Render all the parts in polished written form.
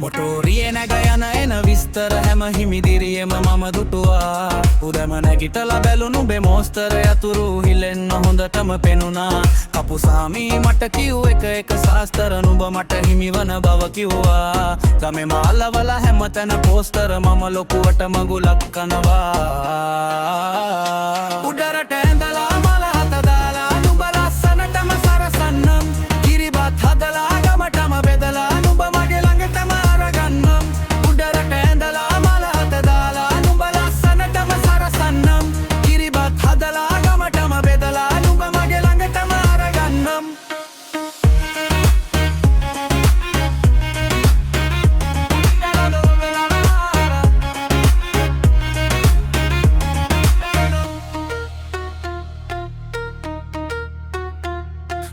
මොටෝරියේ නැග යන එන විස්තර හැම හිමිදිරියෙම මම දුටුවා. උදැම නැගිටලා බැලුණු බේ මෝස්තර යතුරු හිලෙන්න හොඳටම පෙනුණා. කපුසාමී මට කිව් එක සාස්තර නුඹ මට හිමිවන බව කිව්වා. ගමේ මාලවල හැමතැන පෝස්තර මම ලොකුවට මගුලක් කනවා. උඩරට ඇඳලා මල හත දාලා නුඹ ලස්සනටම සරසන්නම්. කිරිබත් හදලා ගමටම බෙදලා නුඹ මගේ ළඟටම අරගන්නම්. උඩරට ඇඳලා මල හත දාලා නුඹ ලස්සනටම සරසන්නම්. කිරිබත් හදලා ගමටම බෙදලා නුඹ මගේ ළඟටම අරගන්නම්.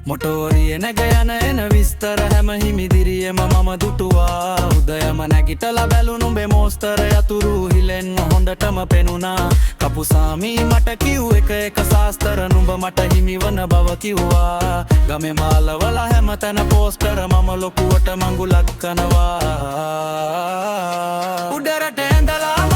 මොටෝරියේ නැග යන එන විස්තර හැම හිමිදිරියෙම මම දුටුවා. උදයම නැගිටලා බැලුණු බේ මෝස්තර යතුරු හිලෙන්න හොඳටම පෙනුණා. කපුසාමී මට කිව් එක සාස්තර නුඹ මට හිමිවන බව කිව්වා. ගමේ මාලවල හැමතැන පෝස්ටර මම ලොකුවට මඟුලක් කනවා. උඩරට ඇඳලා